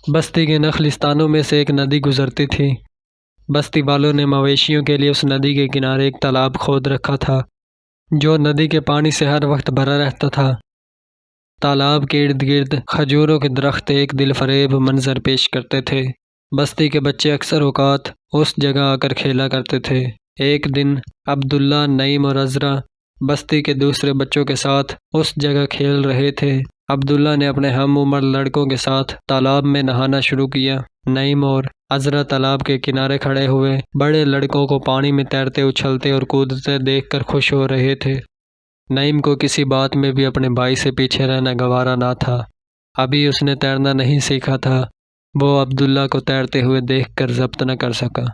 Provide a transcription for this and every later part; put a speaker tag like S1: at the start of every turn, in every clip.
S1: بستی کے نخلستانوں میں سے ایک ندی گزرتی تھی۔ بستی والوں نے مویشیوں کے لیے اس ندی کے کنارے ایک تالاب کھود رکھا تھا جو ندی کے پانی سے ہر وقت بھرا رہتا تھا۔ تالاب کے ارد گرد کھجوروں کے درخت ایک دل فریب منظر پیش کرتے تھے۔ بستی کے بچے اکثر اوقات اس جگہ آ کر کھیلا کرتے تھے۔ ایک دن عبداللہ، نعیم اور عذرا بستی کے دوسرے بچوں کے ساتھ اس جگہ کھیل رہے تھے۔ عبداللہ نے اپنے ہم عمر لڑکوں کے ساتھ تالاب میں نہانا شروع کیا۔ نعیم اور عذرا تالاب کے کنارے کھڑے ہوئے بڑے لڑکوں کو پانی میں تیرتے، اچھلتے اور کودتے دیکھ کر خوش ہو رہے تھے۔ نعیم کو کسی بات میں بھی اپنے بھائی سے پیچھے رہنا گوارا نہ تھا۔ ابھی اس نے تیرنا نہیں سیکھا تھا۔ وہ عبداللہ کو تیرتے ہوئے دیکھ کر ضبط نہ کر سکا۔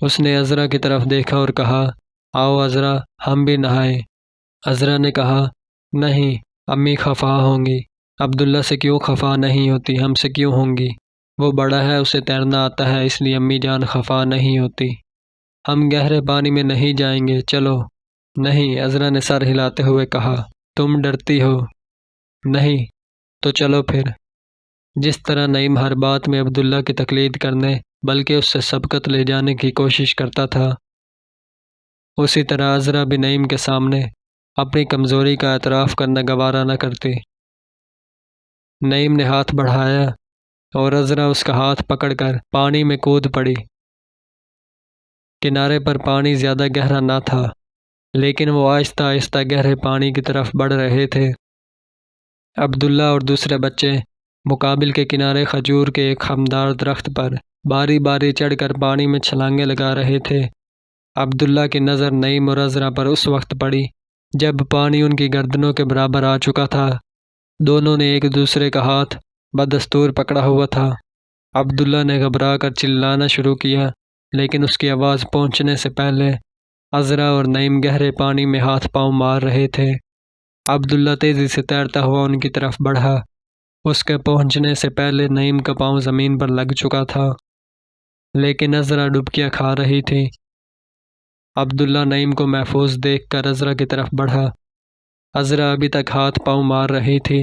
S1: اس نے عذرا کی طرف دیکھا اور کہا، آؤ عذرا، ہم بھی نہائیں۔ عذرا نے کہا، نہیں، امی خفا ہوں گی۔ عبداللہ سے کیوں خفا نہیں ہوتی، ہم سے کیوں ہوں گی؟ وہ بڑا ہے، اسے تیرنا آتا ہے، اس لیے امی جان خفا نہیں ہوتی۔ ہم گہرے پانی میں نہیں جائیں گے، چلو۔ نہیں، عذرا نے سر ہلاتے ہوئے کہا، تم ڈرتی ہو؟ نہیں، تو چلو پھر۔ جس طرح نعیم ہر بات میں عبداللہ کی تقلید کرنے بلکہ اس سے سبقت لے جانے کی کوشش کرتا تھا، اسی طرح عذرا بھی نعیم کے سامنے اپنی کمزوری کا اعتراف کرنا گوارا نہ کرتی۔ نعیم نے ہاتھ بڑھایا اور عذرا اس کا ہاتھ پکڑ کر پانی میں کود پڑی۔ کنارے پر پانی زیادہ گہرا نہ تھا، لیکن وہ آہستہ آہستہ گہرے پانی کی طرف بڑھ رہے تھے۔ عبداللہ اور دوسرے بچے مقابل کے کنارے کھجور کے ایک خمدار درخت پر باری باری چڑھ کر پانی میں چھلانگیں لگا رہے تھے۔ عبداللہ کی نظر نعیم اور عذرا پر اس وقت پڑی جب پانی ان کی گردنوں کے برابر آ چکا تھا۔ دونوں نے ایک دوسرے کا ہاتھ بدستور پکڑا ہوا تھا۔ عبداللہ نے گھبرا کر چلانا شروع کیا، لیکن اس کی آواز پہنچنے سے پہلے عذرا اور نعیم گہرے پانی میں ہاتھ پاؤں مار رہے تھے۔ عبداللہ تیزی سے تیرتا ہوا ان کی طرف بڑھا۔ اس کے پہنچنے سے پہلے نعیم کا پاؤں زمین پر لگ چکا تھا، لیکن عذرا ڈبکیاں کھا رہی تھی۔ عبداللہ نعیم کو محفوظ دیکھ کر عذرا کی طرف بڑھا۔ عذرا ابھی تک ہاتھ پاؤں مار رہی تھی۔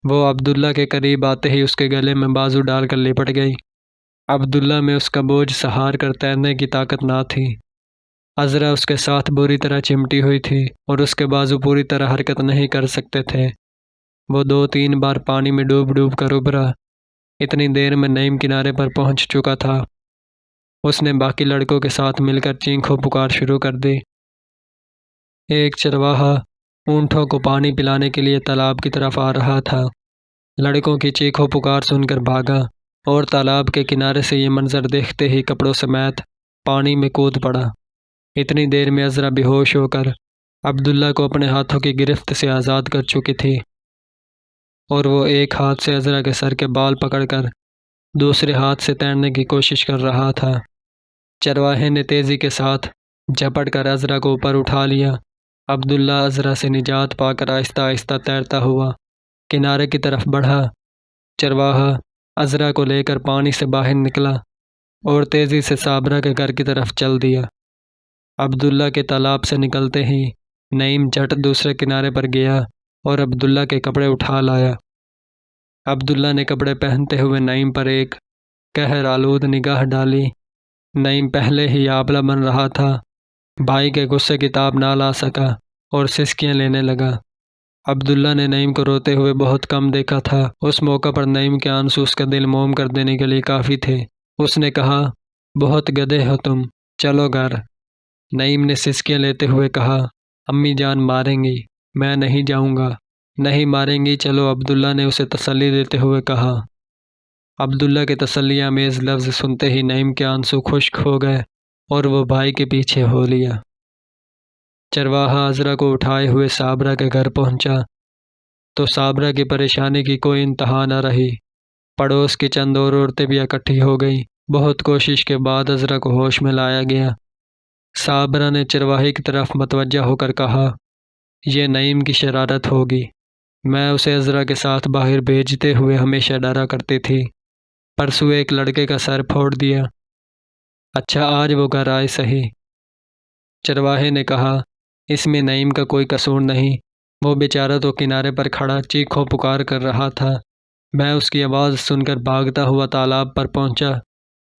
S1: وہ عبداللہ کے قریب آتے ہی اس کے گلے میں بازو ڈال کر لپٹ گئی۔ عبداللہ میں اس کا بوجھ سہار کر تیرنے کی طاقت نہ تھی۔ عذرا اس کے ساتھ بری طرح چمٹی ہوئی تھی اور اس کے بازو پوری طرح حرکت نہیں کر سکتے تھے۔ وہ 2-3 بار پانی میں ڈوب ڈوب کر ابھرا۔ اتنی دیر میں نعیم کنارے پر پہنچ چکا تھا۔ اس نے باقی لڑکوں کے ساتھ مل کر چیخو پکار شروع کر دی۔ ایک چرواہا اونٹوں کو پانی پلانے کے لیے تالاب کی طرف آ رہا تھا۔ لڑکوں کی چیخو پکار سن کر بھاگا اور تالاب کے کنارے سے یہ منظر دیکھتے ہی کپڑوں سمیت پانی میں کود پڑا۔ اتنی دیر میں عذرا بے ہوش ہو کر عبداللہ کو اپنے ہاتھوں کی گرفت سے آزاد کر چکی تھی اور وہ ایک ہاتھ سے عذرا کے سر کے بال پکڑ کر دوسرے ہاتھ سے تیرنے کی کوشش کر رہا تھا۔ چرواہے نے تیزی کے ساتھ جھپٹ کر عذرا کو اوپر اٹھا لیا۔ عبداللہ عذرا سے نجات پا کر آہستہ آہستہ تیرتا ہوا کنارے کی طرف بڑھا۔ چرواہا عذرا کو لے کر پانی سے باہر نکلا اور تیزی سے صابرہ کے گھر کی طرف چل دیا۔ عبداللہ کے تالاب سے نکلتے ہی نعیم جھٹ دوسرے کنارے پر گیا اور عبداللہ کے کپڑے اٹھا لایا۔ عبداللہ نے کپڑے پہنتے ہوئے نعیم پر ایک قہر آلود نگاہ ڈالی۔ نعیم پہلے ہی آبلہ بن رہا تھا، بھائی کے غصے کی تاب نہ لا سکا اور سسکیاں لینے لگا۔ عبداللہ نے نعیم کو روتے ہوئے بہت کم دیکھا تھا۔ اس موقع پر نعیم کے آنسو اس کا دل موم کر دینے کے لیے کافی تھے۔ اس نے کہا، بہت گدھے ہو تم، چلو گھر۔ نعیم نے سسکیاں لیتے ہوئے کہا، امی جان ماریں گی، میں نہیں جاؤں گا۔ نہیں ماریں گی، چلو، عبداللہ نے اسے تسلی دیتے ہوئے کہا۔ عبداللہ کے تسلی آمیز لفظ سنتے ہی نعیم کے آنسو خشک ہو گئے اور وہ بھائی کے پیچھے ہو لیا۔ چرواہا عذرا کو اٹھائے ہوئے صابرہ کے گھر پہنچا تو صابرہ کی پریشانی کی کوئی انتہا نہ رہی۔ پڑوس کی چند اور عورتیں بھی اکٹھی ہو گئیں۔ بہت کوشش کے بعد عذرا کو ہوش میں لایا گیا۔ صابرہ نے چرواہے کی طرف متوجہ ہو کر کہا، یہ نعیم کی شرارت ہوگی، میں اسے عذرا کے ساتھ باہر بھیجتے ہوئے ہمیشہ ڈرا کرتی تھی، پرسوں ایک لڑکے کا سر پھوڑ دیا، اچھا آج وہ گھر آئے صحیح۔ چرواہے نے کہا، اس میں نعیم کا کوئی قصور نہیں، وہ بیچارہ تو کنارے پر کھڑا چیخو پکار کر رہا تھا میں اس کی آواز سن کر بھاگتا ہوا تالاب پر پہنچا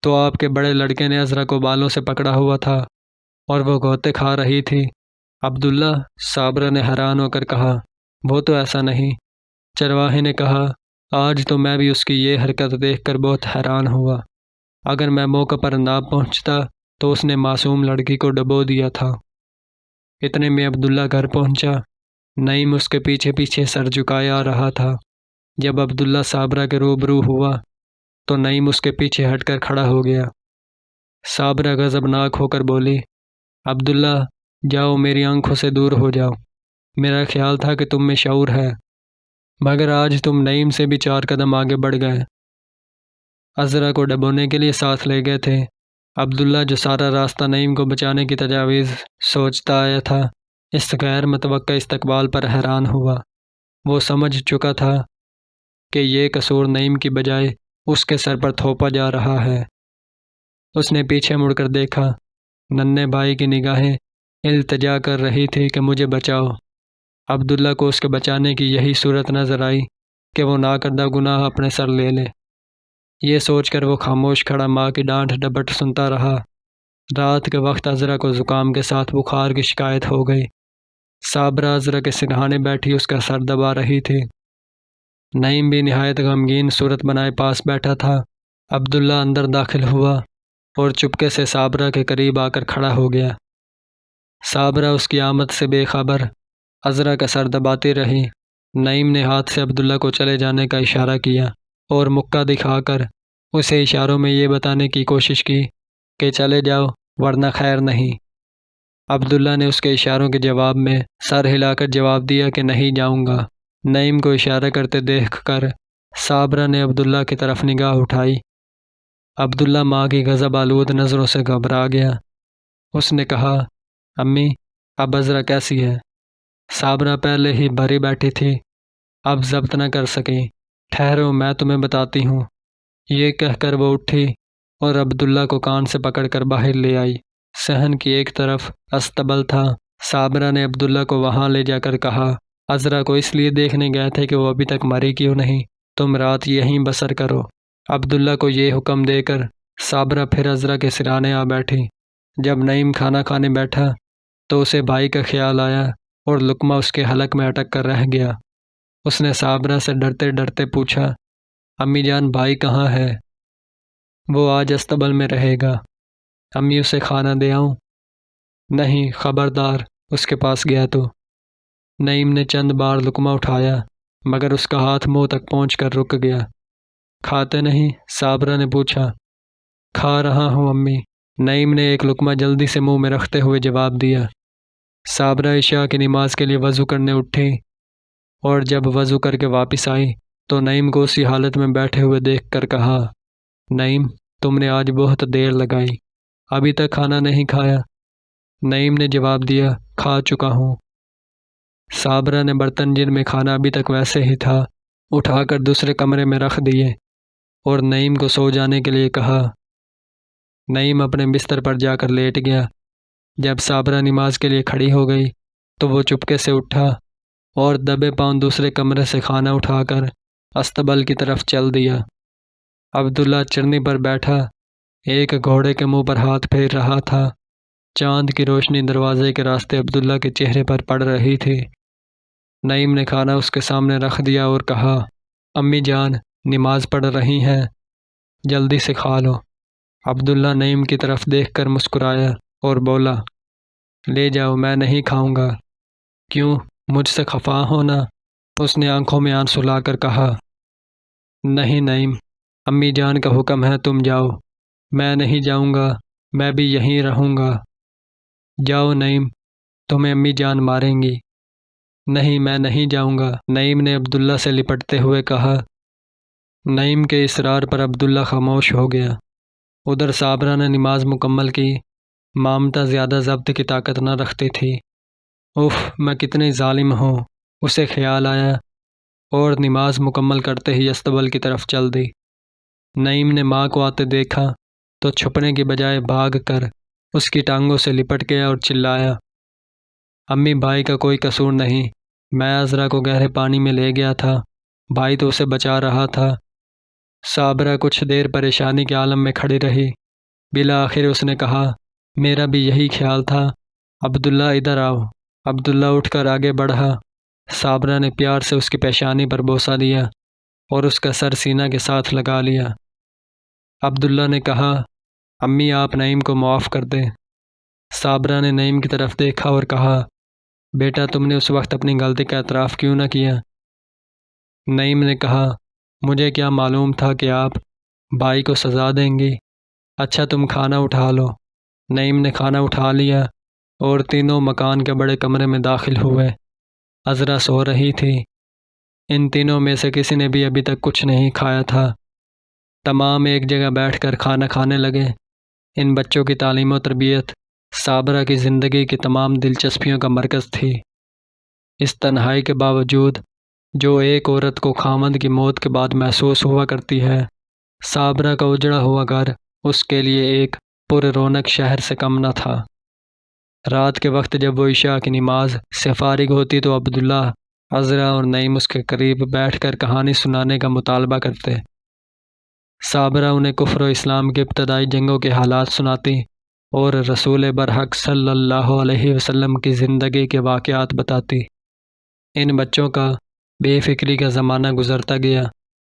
S1: تو آپ کے بڑے لڑکے نے عذرا کو بالوں سے پکڑا ہوا تھا اور وہ غوطے کھا رہی تھی۔ عبداللہ، صابرہ نے حیران ہو کر کہا، وہ تو ایسا نہیں۔ چرواہے نے کہا، آج تو میں بھی اس کی یہ حرکت دیکھ کر بہت حیران ہوا۔ اگر میں موقع پر نہ پہنچتا تو اس نے معصوم لڑکی کو ڈبو دیا تھا۔ اتنے میں عبداللہ گھر پہنچا۔ نعیم اس کے پیچھے پیچھے سر جھکائے آ رہا تھا۔ جب عبداللہ صابرہ کے روبرو ہوا تو نعیم اس کے پیچھے ہٹ کر کھڑا ہو گیا۔ صابرہ غضبناک ہو کر بولی، عبداللہ، جاؤ، میری آنکھوں سے دور ہو جاؤ۔ میرا خیال تھا کہ تم میں شعور ہے، مگر آج تم نعیم سے بھی 4 قدم آگے بڑھ گئے۔ عذرا کو ڈبونے کے لیے ساتھ لے گئے تھے۔ عبداللہ، جو سارا راستہ نعیم کو بچانے کی تجاویز سوچتا آیا تھا، اس غیر متوقع استقبال پر حیران ہوا۔ وہ سمجھ چکا تھا کہ یہ قصور نعیم کی بجائے اس کے سر پر تھوپا جا رہا ہے۔ اس نے پیچھے مڑ کر دیکھا۔ ننھے بھائی کی نگاہیں التجا کر رہی تھی کہ مجھے بچاؤ۔ عبداللہ کو اس کے بچانے کی یہی صورت نظر آئی کہ وہ ناکردہ گناہ اپنے سر لے لے۔ یہ سوچ کر وہ خاموش کھڑا ماں کی ڈانٹ ڈپٹ سنتا رہا۔ رات کے وقت عذرا کو زکام کے ساتھ بخار کی شکایت ہو گئی۔ صابرہ عذرا کے سرہانے بیٹھی اس کا سر دبا رہی تھی۔ نعیم بھی نہایت غمگین صورت بنائے پاس بیٹھا تھا۔ عبداللہ اندر داخل ہوا اور چپکے سے صابرہ کے قریب آ کر کھڑا ہو گیا۔ صابرہ اس کی آمد سے بے خبر عذرا کا سر دباتی رہی۔ نعیم نے ہاتھ سے عبداللہ کو چلے جانے کا اشارہ کیا اور مکہ دکھا کر اسے اشاروں میں یہ بتانے کی کوشش کی کہ چلے جاؤ ورنہ خیر نہیں۔ عبداللہ نے اس کے اشاروں کے جواب میں سر ہلا کر جواب دیا کہ نہیں جاؤں گا۔ نعیم کو اشارہ کرتے دیکھ کر صابرہ نے عبداللہ کی طرف نگاہ اٹھائی۔ عبداللہ ماں کی غضب آلود نظروں سے گھبرا گیا۔ اس نے کہا، امی، اب عذرا کیسی ہے؟ صابرہ پہلے ہی بھری بیٹھی تھی، اب ضبط نہ کر سکی۔ ٹھہرو، میں تمہیں بتاتی ہوں۔ یہ کہہ کر وہ اٹھی اور عبداللہ کو کان سے پکڑ کر باہر لے آئی۔ صحن کی ایک طرف استبل تھا۔ صابرہ نے عبداللہ کو وہاں لے جا کر کہا، عذرا کو اس لیے دیکھنے گئے تھے کہ وہ ابھی تک مری کیوں نہیں، تم رات یہیں بسر کرو۔ عبداللہ کو یہ حکم دے کر صابرہ پھر عذرا کے سرانے آ بیٹھی۔ جب نعیم کھانا کھانے بیٹھا تو اسے بھائی کا خیال آیا اور لقمہ اس کے حلق میں اٹک کر رہ گیا۔ اس نے صابرہ سے ڈرتے ڈرتے پوچھا، امی جان، بھائی کہاں ہے؟ وہ آج استبل میں رہے گا۔ امی، اسے کھانا دے آؤں؟ نہیں، خبردار، اس کے پاس گیا تو۔ نعیم نے چند بار لقمہ اٹھایا مگر اس کا ہاتھ منہ تک پہنچ کر رک گیا۔ کھاتے نہیں؟ صابرہ نے پوچھا۔ کھا رہا ہوں امی، نعیم نے ایک لقمہ جلدی سے منہ میں رکھتے ہوئے جواب دیا۔ صابرہ عشاء کی نماز کے لیے وضو کرنے اٹھی اور جب وضو کر کے واپس آئی تو نعیم کو اسی حالت میں بیٹھے ہوئے دیکھ کر کہا، نعیم، تم نے آج بہت دیر لگائی، ابھی تک کھانا نہیں کھایا؟ نعیم نے جواب دیا، کھا چکا ہوں۔ صابرہ نے برتن جن میں کھانا ابھی تک ویسے ہی تھا اٹھا کر دوسرے کمرے میں رکھ دیے اور نعیم کو سو جانے کے لیے کہا۔ نعیم اپنے بستر پر جا کر لیٹ گیا۔ جب صابرہ نماز کے لیے کھڑی ہو گئی تو وہ چپکے سے اٹھا اور دبے پاؤں دوسرے کمرے سے کھانا اٹھا کر استبل کی طرف چل دیا۔ عبداللہ چرنی پر بیٹھا ایک گھوڑے کے منہ پر ہاتھ پھیر رہا تھا۔ چاند کی روشنی دروازے کے راستے عبداللہ کے چہرے پر پڑ رہی تھی۔ نعیم نے کھانا اس کے سامنے رکھ دیا اور کہا، امی جان، نماز پڑھ رہی ہیں، جلدی سے کھا لو۔ عبداللہ نعیم کی طرف دیکھ کر مسکرایا اور بولا، لے جاؤ، میں نہیں کھاؤں گا۔ کیوں، مجھ سے خفا ہونا؟ اس نے آنکھوں میں آنسو لا کر کہا، نہیں نعیم، امی جان کا حکم ہے، تم جاؤ۔ میں نہیں جاؤں گا، میں بھی یہیں رہوں گا۔ جاؤ نعیم، تمہیں امی جان ماریں گی۔ نہیں، میں نہیں جاؤں گا، نعیم نے عبداللہ سے لپٹتے ہوئے کہا۔ نعیم کے اصرار پر عبداللہ خاموش ہو گیا۔ ادھر صابرہ نے نماز مکمل کی۔ مامتہ زیادہ ضبط کی طاقت نہ رکھتی تھی۔ اف، میں کتنی ظالم ہوں، اسے خیال آیا اور نماز مکمل کرتے ہی استبل کی طرف چل دی۔ نعیم نے ماں کو آتے دیکھا تو چھپنے کی بجائے بھاگ کر اس کی ٹانگوں سے لپٹ گیا اور چلایا، امی، بھائی کا کوئی قصور نہیں، میں عذرا کو گہرے پانی میں لے گیا تھا، بھائی تو اسے بچا رہا تھا۔ صابرہ کچھ دیر پریشانی کے عالم میں کھڑی رہی۔ بالآخر اس نے کہا، میرا بھی یہی خیال تھا۔ عبداللہ ادھر آؤ۔ عبداللہ اٹھ کر آگے بڑھا۔ صابرہ نے پیار سے اس کی پیشانی پر بوسہ دیا اور اس کا سر سینہ کے ساتھ لگا لیا۔ عبداللہ نے کہا، امی آپ نعیم کو معاف کر دیں۔ صابرہ نے نعیم کی طرف دیکھا اور کہا، بیٹا تم نے اس وقت اپنی غلطی کا اعتراف کیوں نہ کیا؟ نعیم نے کہا، مجھے کیا معلوم تھا کہ آپ بھائی کو سزا دیں گی۔ اچھا تم کھانا اٹھا لو۔ نعیم نے کھانا اٹھا لیا اور تینوں مکان کے بڑے کمرے میں داخل ہوئے۔ عذرا سو رہی تھی۔ ان تینوں میں سے کسی نے بھی ابھی تک کچھ نہیں کھایا تھا۔ تمام ایک جگہ بیٹھ کر کھانا کھانے لگے۔ ان بچوں کی تعلیم و تربیت صابرہ کی زندگی کی تمام دلچسپیوں کا مرکز تھی۔ اس تنہائی کے باوجود جو ایک عورت کو خاوند کی موت کے بعد محسوس ہوا کرتی ہے، صابرہ کا اجڑا ہوا گھر اس کے لیے ایک پر رونق شہر سے کم نہ تھا۔ رات کے وقت جب وہ عشاء کی نماز سے فارغ ہوتی تو عبداللہ، عذرا اور نعیم اس کے قریب بیٹھ کر کہانی سنانے کا مطالبہ کرتے۔ صابرہ انہیں کفر و اسلام کے ابتدائی جنگوں کے حالات سناتی اور رسول برحق صلی اللہ علیہ وسلم کی زندگی کے واقعات بتاتی۔ ان بچوں کا بے فکری کا زمانہ گزرتا گیا۔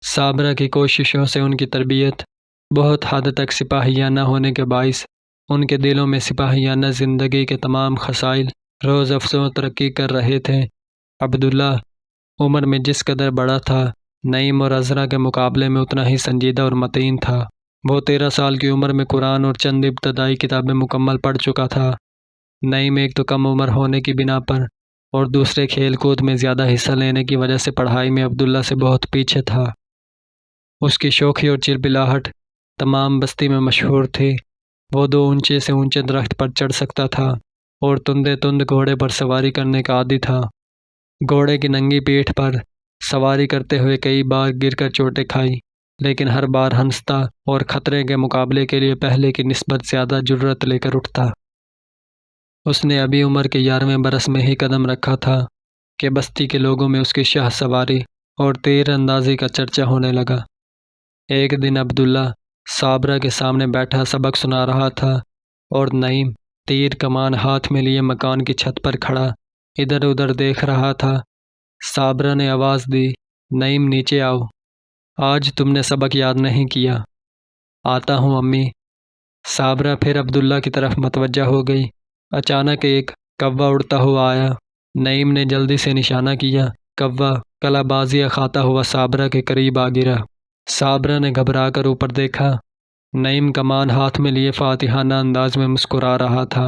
S1: صابرہ کی کوششوں سے ان کی تربیت بہت حد تک سپاہیانہ ہونے کے باعث ان کے دلوں میں سپاہیانہ زندگی کے تمام خصائل روز افزوں ترقی کر رہے تھے۔ عبداللہ عمر میں جس قدر بڑا تھا، نعیم اور عذرا کے مقابلے میں اتنا ہی سنجیدہ اور متین تھا۔ وہ 13 سال کی عمر میں قرآن اور چند ابتدائی کتابیں مکمل پڑھ چکا تھا۔ نعیم ایک تو کم عمر ہونے کی بنا پر اور دوسرے کھیل کود میں زیادہ حصہ لینے کی وجہ سے پڑھائی میں عبداللہ سے بہت پیچھے تھا۔ اس کی شوخی اور چربلاہٹ تمام بستی میں مشہور تھی۔ وہ 2 اونچے سے اونچے درخت پر چڑھ سکتا تھا اور تندے تند گھوڑے پر سواری کرنے کا عادی تھا۔ گھوڑے کی ننگی پیٹھ پر سواری کرتے ہوئے کئی بار گر کر چوٹیں کھائی، لیکن ہر بار ہنستا اور خطرے کے مقابلے کے لیے پہلے کی نسبت زیادہ جرأت لے کر اٹھتا۔ اس نے ابھی عمر کے 11ویں برس میں ہی قدم رکھا تھا کہ بستی کے لوگوں میں اس کی شاہ سواری اور تیر اندازی کا چرچا ہونے لگا۔ ایک دن عبداللہ صابرہ کے سامنے بیٹھا سبق سنا رہا تھا اور نعیم تیر کمان ہاتھ میں لیے مکان کی چھت پر کھڑا ادھر ادھر دیکھ رہا تھا۔ صابرہ نے آواز دی، نعیم نیچے آؤ، آج تم نے سبق یاد نہیں کیا۔ آتا ہوں امی۔ صابرہ پھر عبداللہ کی طرف متوجہ ہو گئی۔ اچانک ایک کوا اڑتا ہوا آیا۔ نعیم نے جلدی سے نشانہ کیا۔ کوا کلا بازیاں کھاتا ہوا صابرہ کے قریب آ گرا۔ صابرہ نے گھبرا کر اوپر دیکھا۔ نعیم کمان ہاتھ میں لیے فاتحانہ انداز میں مسکرا رہا تھا۔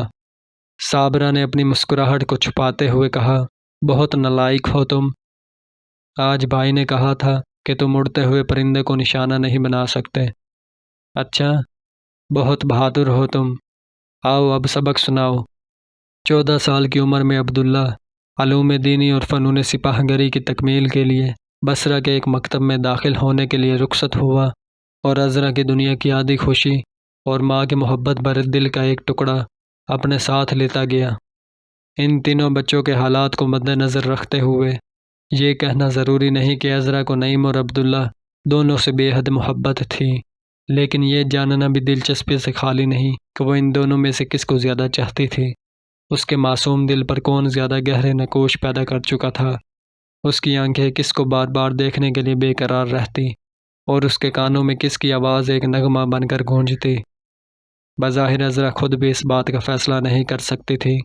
S1: صابرہ نے اپنی مسکراہٹ کو چھپاتے ہوئے کہا، بہت نالائق ہو تم۔ آج بھائی نے کہا تھا کہ تم اڑتے ہوئے پرندے کو نشانہ نہیں بنا سکتے۔ اچھا، بہت بہادر ہو تم۔ آؤ اب سبق سناؤ۔ 14 سال کی عمر میں عبداللہ علوم دینی اور فنون سپاہ گری کی تکمیل کے لیے بصرہ کے ایک مکتب میں داخل ہونے کے لیے رخصت ہوا اور عذرا کی دنیا کی آدھی خوشی اور ماں کی محبت بھرے دل کا ایک ٹکڑا اپنے ساتھ لیتا گیا۔ ان تینوں بچوں کے حالات کو مد نظر رکھتے ہوئے یہ کہنا ضروری نہیں کہ عذرا کو نعیم اور عبداللہ دونوں سے بے حد محبت تھی، لیکن یہ جاننا بھی دلچسپی سے خالی نہیں کہ وہ ان دونوں میں سے کس کو زیادہ چاہتی تھی۔ اس کے معصوم دل پر کون زیادہ گہرے نقوش پیدا کر چکا تھا۔ اس کی آنکھیں کس کو بار بار دیکھنے کے لیے بے قرار رہتی اور اس کے کانوں میں کس کی آواز ایک نغمہ بن کر گونجتی۔ بظاہر عذرا خود بھی اس بات کا فیصلہ نہیں کر سکتی تھی۔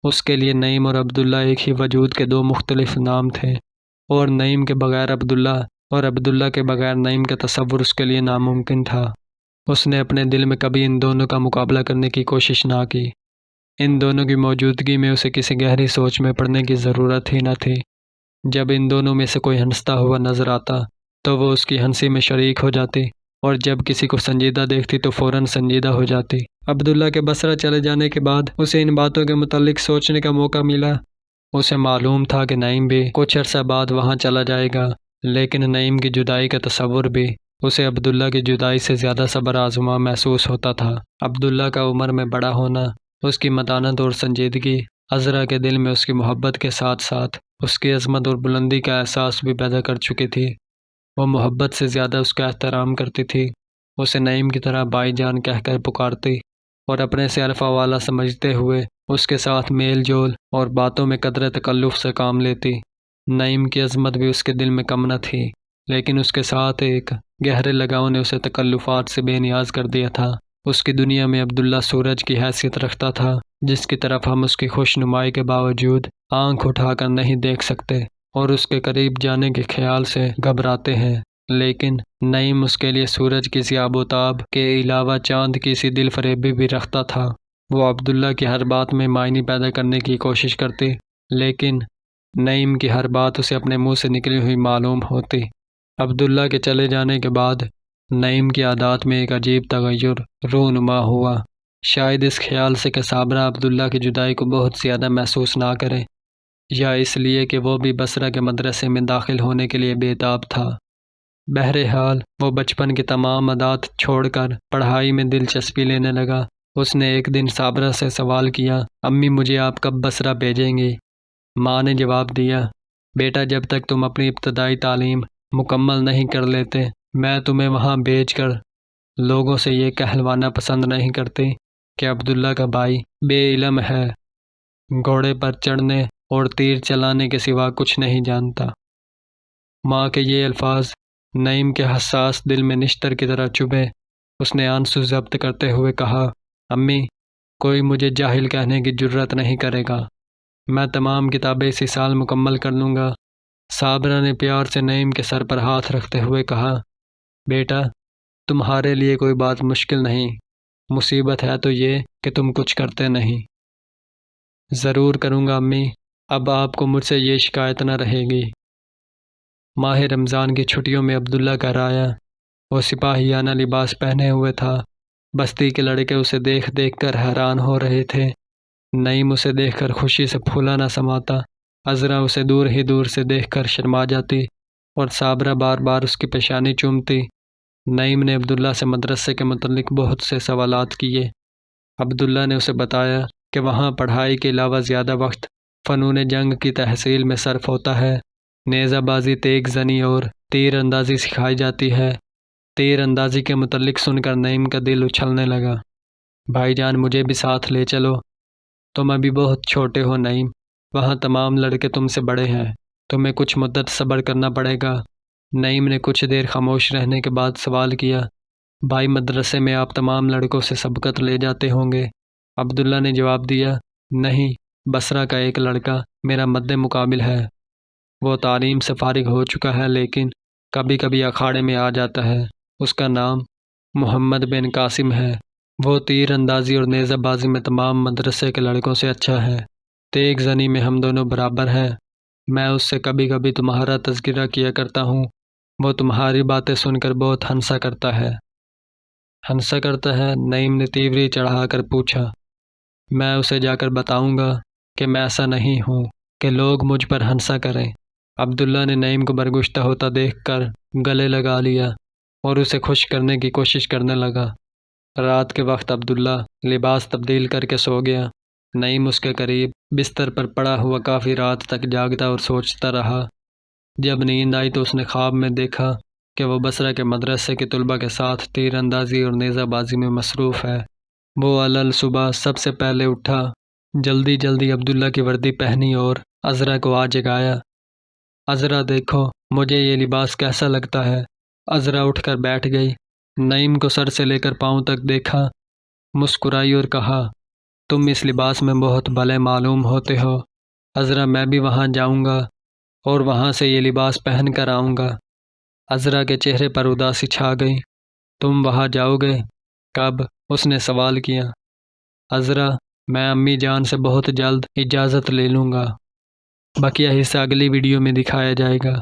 S1: اس کے لیے نعیم اور عبداللہ ایک ہی وجود کے 2 مختلف نام تھے، اور نعیم کے بغیر عبداللہ اور عبداللہ کے بغیر نعیم کا تصور اس کے لیے ناممکن تھا۔ اس نے اپنے دل میں کبھی ان دونوں کا مقابلہ کرنے کی کوشش نہ کی۔ ان دونوں کی موجودگی میں اسے کسی گہری سوچ میں پڑنے کی ضرورت ہی نہ تھی۔ جب ان دونوں میں سے کوئی ہنستا ہوا نظر آتا تو وہ اس کی ہنسی میں شریک ہو جاتی، اور جب کسی کو سنجیدہ دیکھتی تو فوراً سنجیدہ ہو جاتی۔ عبداللہ کے بصرہ چلے جانے کے بعد اسے ان باتوں کے متعلق سوچنے کا موقع ملا۔ اسے معلوم تھا کہ نعیم بھی کچھ عرصہ بعد وہاں چلا جائے گا، لیکن نعیم کی جدائی کا تصور بھی اسے عبداللہ کی جدائی سے زیادہ صبر آزما محسوس ہوتا تھا۔ عبداللہ کا عمر میں بڑا ہونا، اس کی متانت اور سنجیدگی عذرا کے دل میں اس کی محبت کے ساتھ ساتھ اس کی عظمت اور بلندی کا احساس بھی پیدا کر چکی تھی۔ وہ محبت سے زیادہ اس کا احترام کرتی تھی، اسے نعیم کی طرح بھائی جان کہہ کر پکارتی اور اپنے سے الفا والا سمجھتے ہوئے اس کے ساتھ میل جول اور باتوں میں قدر تکلف سے کام لیتی۔ نعیم کی عظمت بھی اس کے دل میں کم نہ تھی، لیکن اس کے ساتھ ایک گہرے لگاؤ نے اسے تکلفات سے بے نیاز کر دیا تھا۔ اس کی دنیا میں عبداللہ سورج کی حیثیت رکھتا تھا، جس کی طرف ہم اس کی خوش نمائی کے باوجود آنکھ اٹھا کر نہیں دیکھ سکتے اور اس کے قریب جانے کے خیال سے گھبراتے ہیں۔ لیکن نعیم اس کے لیے سورج کی ضیاء و تاب کے علاوہ چاند کی سی دل فریبی بھی رکھتا تھا۔ وہ عبداللہ کی ہر بات میں معنی پیدا کرنے کی کوشش کرتی، لیکن نعیم کی ہر بات اسے اپنے منہ سے نکلی ہوئی معلوم ہوتی۔ عبداللہ کے چلے جانے کے بعد نعیم کی عادات میں ایک عجیب تغیر رونما ہوا، شاید اس خیال سے کہ صابرہ عبداللہ کی جدائی کو بہت زیادہ محسوس نہ کرے، یا اس لیے کہ وہ بھی بصرہ کے مدرسے میں داخل ہونے کے لیے بے تاب تھا۔ بہرحال وہ بچپن کی تمام عادات چھوڑ کر پڑھائی میں دلچسپی لینے لگا۔ اس نے ایک دن صابرہ سے سوال کیا، امی مجھے آپ کب بصرہ بھیجیں گی؟ ماں نے جواب دیا، بیٹا جب تک تم اپنی ابتدائی تعلیم مکمل نہیں کر لیتے میں تمہیں وہاں بھیج کر لوگوں سے یہ کہلوانا پسند نہیں کرتی کہ عبداللہ کا بھائی بے علم ہے، گھوڑے پر چڑھنے اور تیر چلانے کے سوا کچھ نہیں جانتا۔ ماں کے یہ الفاظ نعیم کے حساس دل میں نشتر کی طرح چبھے۔ اس نے آنسو ضبط کرتے ہوئے کہا، امی کوئی مجھے جاہل کہنے کی جرت نہیں کرے گا، میں تمام کتابیں اسی سال مکمل کر لوں گا۔ صابرہ نے پیار سے نعیم کے سر پر ہاتھ رکھتے ہوئے کہا، بیٹا تمہارے لیے کوئی بات مشکل نہیں، مصیبت ہے تو یہ کہ تم کچھ کرتے نہیں۔ ضرور کروں گا امی، اب آپ کو مجھ سے یہ شکایت نہ رہے گی۔ ماہ رمضان کی چھٹیوں میں عبداللہ گھر آیا۔ وہ سپاہیانہ لباس پہنے ہوئے تھا۔ بستی کے لڑکے اسے دیکھ دیکھ کر حیران ہو رہے تھے۔ نعیم اسے دیکھ کر خوشی سے پھولا نہ سماتا، عذرا اسے دور ہی دور سے دیکھ کر شرما جاتی اور صابرہ بار بار اس کی پیشانی چومتی۔ نعیم نے عبداللہ سے مدرسے کے متعلق بہت سے سوالات کیے۔ عبداللہ نے اسے بتایا کہ وہاں پڑھائی کے علاوہ زیادہ وقت فنون جنگ کی تحصیل میں صرف ہوتا ہے، نیزہ بازی، تیگ زنی اور تیر اندازی سکھائی جاتی ہے۔ تیر اندازی کے متعلق سن کر نعیم کا دل اچھلنے لگا۔ بھائی جان مجھے بھی ساتھ لے چلو، تم ابھی بہت چھوٹے ہو نعیم، وہاں تمام لڑکے تم سے بڑے ہیں، تمہیں کچھ مدت صبر کرنا پڑے گا۔ نعیم نے کچھ دیر خاموش رہنے کے بعد سوال کیا، بھائی مدرسے میں آپ تمام لڑکوں سے سبقت لے جاتے ہوں گے؟ عبداللہ نے جواب دیا، نہیں، بصرہ کا ایک لڑکا میرا مد مقابل ہے، وہ تعلیم سے فارغ ہو چکا ہے لیکن کبھی کبھی اکھاڑے میں آ جاتا ہے۔ اس کا نام محمد بن قاسم ہے، وہ تیر اندازی اور نیزہ بازی میں تمام مدرسے کے لڑکوں سے اچھا ہے، تیگ زنی میں ہم دونوں برابر ہیں۔ میں اس سے کبھی کبھی تمہارا تذکرہ کیا کرتا ہوں، وہ تمہاری باتیں سن کر بہت ہنسا کرتا ہے۔ ہنسا کرتا ہے؟ نعیم نے تیوری چڑھا کر پوچھا۔ میں اسے جا کر بتاؤں گا کہ میں ایسا نہیں ہوں کہ لوگ مجھ پر ہنسا کریں۔ عبداللہ نے نعیم کو برگشتہ ہوتا دیکھ کر گلے لگا لیا اور اسے خوش کرنے کی کوشش کرنے لگا۔ رات کے وقت عبداللہ لباس تبدیل کر کے سو گیا۔ نعیم اس کے قریب بستر پر پڑا ہوا کافی رات تک جاگتا اور سوچتا رہا۔ جب نیند آئی تو اس نے خواب میں دیکھا کہ وہ بصرہ کے مدرسے کے طلباء کے ساتھ تیر اندازی اور نیزہ بازی میں مصروف ہے۔ وہ علل صبح سب سے پہلے اٹھا، جلدی جلدی عبداللہ کی وردی پہنی اور عذرا کو آ جگایا۔ عذرا دیکھو مجھے یہ لباس کیسا لگتا ہے؟ عذرا اٹھ کر بیٹھ گئی، نعیم کو سر سے لے کر پاؤں تک دیکھا، مسکرائی اور کہا، تم اس لباس میں بہت بھلے معلوم ہوتے ہو۔ عذرا میں بھی وہاں جاؤں گا اور وہاں سے یہ لباس پہن کر آؤں گا۔ عذرا کے چہرے پر اداسی چھا گئی۔ تم وہاں جاؤ گے؟ کب؟ اس نے سوال کیا۔ عذرا میں امی جان سے بہت جلد اجازت لے لوں گا۔ بقیہ حصہ اگلی ویڈیو میں دکھایا جائے گا۔